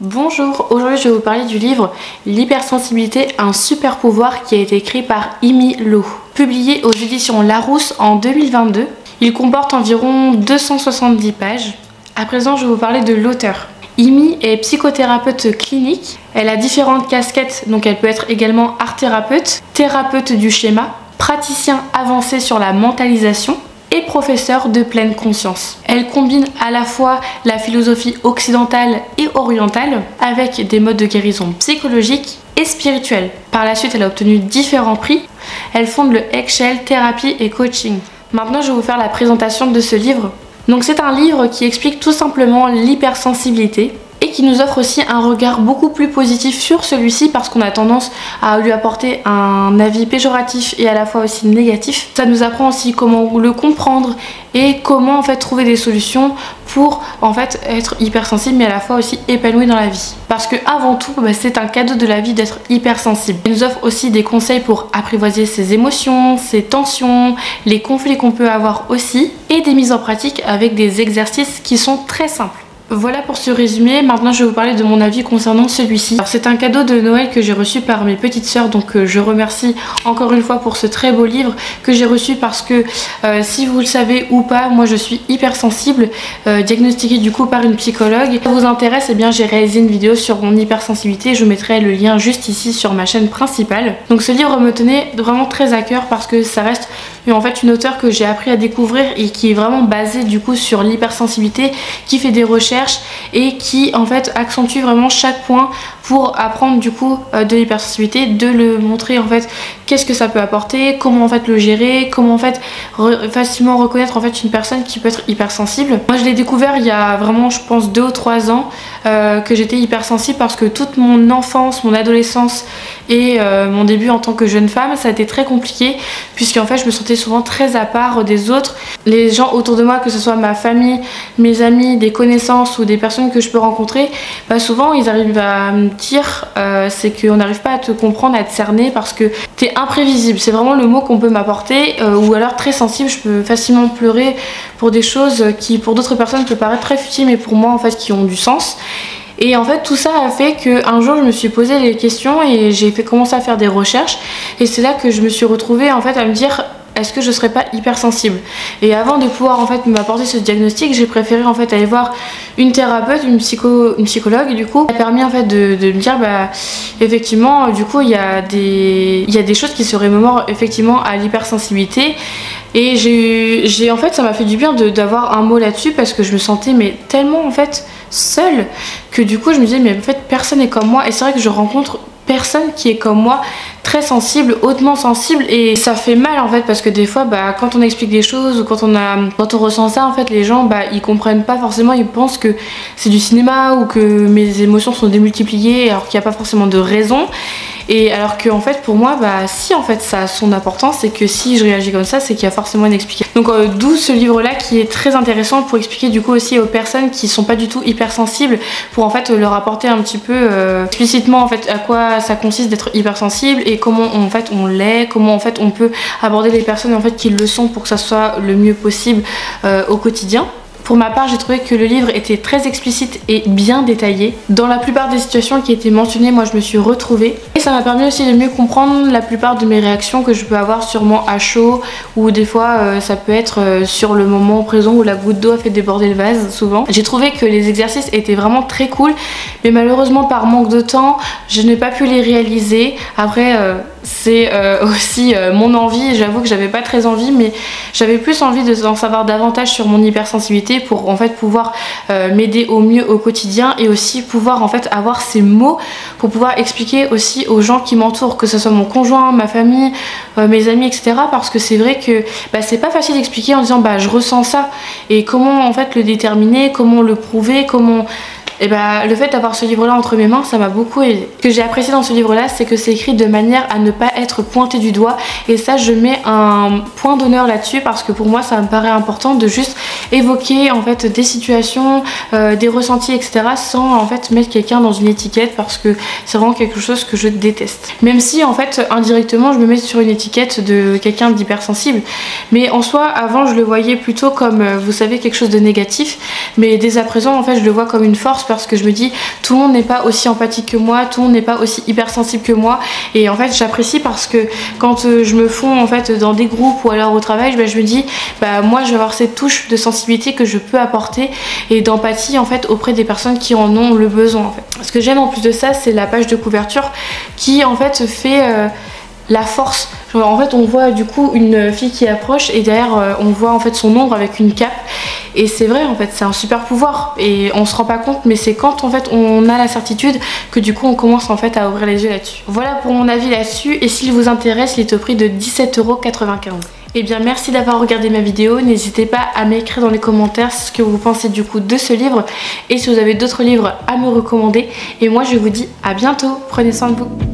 Bonjour, aujourd'hui je vais vous parler du livre L'hypersensibilité, un super pouvoir qui a été écrit par Imi Lo. Publié aux éditions Larousse en 2022, il comporte environ 270 pages. À présent je vais vous parler de l'auteur. Imi est psychothérapeute clinique, elle a différentes casquettes, donc elle peut être également art-thérapeute, thérapeute du schéma, praticien avancé sur la mentalisation, et professeure de pleine conscience. Elle combine à la fois la philosophie occidentale et orientale avec des modes de guérison psychologique et spirituelle. Par la suite, elle a obtenu différents prix. Elle fonde le Eggshell Thérapie et Coaching. Maintenant, je vais vous faire la présentation de ce livre. Donc c'est un livre qui explique tout simplement l'hypersensibilité et qui nous offre aussi un regard beaucoup plus positif sur celui-ci parce qu'on a tendance à lui apporter un avis péjoratif et à la fois aussi négatif. Ça nous apprend aussi comment le comprendre et comment en fait trouver des solutions pour en fait être hypersensible mais à la fois aussi épanoui dans la vie. Parce que avant tout, c'est un cadeau de la vie d'être hypersensible. Il nous offre aussi des conseils pour apprivoiser ses émotions, ses tensions, les conflits qu'on peut avoir aussi et des mises en pratique avec des exercices qui sont très simples. Voilà pour ce résumé. Maintenant je vais vous parler de mon avis concernant celui-ci. C'est un cadeau de Noël que j'ai reçu par mes petites sœurs, donc je remercie encore une fois pour ce très beau livre que j'ai reçu parce que si vous le savez ou pas, moi je suis hypersensible, diagnostiquée du coup par une psychologue. Si ça vous intéresse, eh bien j'ai réalisé une vidéo sur mon hypersensibilité, je mettrai le lien juste ici sur ma chaîne principale. Donc ce livre me tenait vraiment très à cœur parce que ça reste en fait une auteure que j'ai appris à découvrir et qui est vraiment basée du coup sur l'hypersensibilité, qui fait des recherches et qui en fait accentue vraiment chaque point pour apprendre du coup de l'hypersensibilité, de le montrer en fait qu'est-ce que ça peut apporter, comment en fait le gérer, comment en fait facilement reconnaître en fait une personne qui peut être hypersensible. Moi je l'ai découvert il y a vraiment je pense 2 ou 3 ans que j'étais hypersensible parce que toute mon enfance, mon adolescence et mon début en tant que jeune femme ça a été très compliqué puisqu'en fait je me sentais souvent très à part des autres. Les gens autour de moi, que ce soit ma famille, mes amis, des connaissances ou des personnes que je peux rencontrer, souvent ils arrivent à me dire c'est qu'on n'arrive pas à te comprendre, à te cerner parce que t'es imprévisible, c'est vraiment le mot qu'on peut m'apporter, ou alors très sensible, je peux facilement pleurer pour des choses qui pour d'autres personnes peuvent paraître très futiles mais pour moi en fait qui ont du sens. Et en fait tout ça a fait qu'un jour je me suis posé les questions et j'ai commencé à faire des recherches et c'est là que je me suis retrouvée en fait à me dire est-ce que je serais pas hypersensible? Et avant de pouvoir en fait m'apporter ce diagnostic, j'ai préféré en fait aller voir une thérapeute, une psychologue du coup. Ça a permis en fait de me dire effectivement du coup il y a des choses qui se remémorent effectivement à l'hypersensibilité. Et j'ai en fait ça m'a fait du bien d'avoir un mot là-dessus parce que je me sentais mais tellement en fait seule que du coup je me disais mais en fait personne n'est comme moi et c'est vrai que je rencontre personne qui est comme moi, très sensible, hautement sensible et ça fait mal en fait parce que des fois quand on explique des choses ou quand on ressent ça en fait les gens ils comprennent pas forcément, ils pensent que c'est du cinéma ou que mes émotions sont démultipliées alors qu'il n'y a pas forcément de raison. Et alors que en fait pour moi si en fait ça a son importance, c'est que si je réagis comme ça c'est qu'il y a forcément une explication. Donc d'où ce livre là qui est très intéressant pour expliquer du coup aussi aux personnes qui sont pas du tout hypersensibles pour en fait leur apporter un petit peu explicitement en fait à quoi ça consiste d'être hypersensible et comment en fait on l'est, comment en fait on peut aborder les personnes en fait qui le sont pour que ça soit le mieux possible au quotidien. Pour ma part, j'ai trouvé que le livre était très explicite et bien détaillé. Dans la plupart des situations qui étaient mentionnées, moi je me suis retrouvée. Et ça m'a permis aussi de mieux comprendre la plupart de mes réactions que je peux avoir sûrement à chaud ou des fois ça peut être sur le moment présent où la goutte d'eau a fait déborder le vase souvent. J'ai trouvé que les exercices étaient vraiment très cool mais malheureusement par manque de temps, je n'ai pas pu les réaliser. Après c'est aussi mon envie, j'avoue que j'avais pas très envie mais j'avais plus envie d'en savoir davantage sur mon hypersensibilité pour en fait pouvoir m'aider au mieux au quotidien et aussi pouvoir en fait avoir ces mots pour pouvoir expliquer aussi aux gens qui m'entourent, que ce soit mon conjoint, ma famille, mes amis etc. parce que c'est vrai que c'est pas facile d'expliquer en disant je ressens ça et comment en fait le déterminer, comment le prouver, comment... Et le fait d'avoir ce livre là entre mes mains ça m'a beaucoup aidé. Ce que j'ai apprécié dans ce livre là c'est que c'est écrit de manière à ne pas être pointé du doigt et ça je mets un point d'honneur là-dessus parce que pour moi ça me paraît important de juste évoquer en fait des situations, des ressentis etc. sans en fait mettre quelqu'un dans une étiquette parce que c'est vraiment quelque chose que je déteste. Même si en fait indirectement je me mets sur une étiquette de quelqu'un d'hypersensible mais en soi avant je le voyais plutôt comme vous savez quelque chose de négatif mais dès à présent en fait je le vois comme une force parce que je me dis tout le monde n'est pas aussi empathique que moi, tout le monde n'est pas aussi hypersensible que moi, et en fait j'apprécie parce que quand je me fonds en fait dans des groupes ou alors au travail, je me dis moi je vais avoir cette touche de sensibilité que je peux apporter et d'empathie en fait auprès des personnes qui en ont le besoin en fait. Ce que j'aime en plus de ça, c'est la page de couverture qui en fait fait la force. Genre, en fait on voit du coup une fille qui approche et derrière on voit en fait son ombre avec une cape, et c'est vrai en fait c'est un super pouvoir et on se rend pas compte, mais c'est quand en fait on a la certitude que du coup on commence en fait à ouvrir les yeux là-dessus. Voilà pour mon avis là-dessus, et s'il vous intéresse, il est au prix de 17,95 €. Et bien merci d'avoir regardé ma vidéo, n'hésitez pas à m'écrire dans les commentaires ce que vous pensez du coup de ce livre et si vous avez d'autres livres à me recommander, et moi je vous dis à bientôt, prenez soin de vous.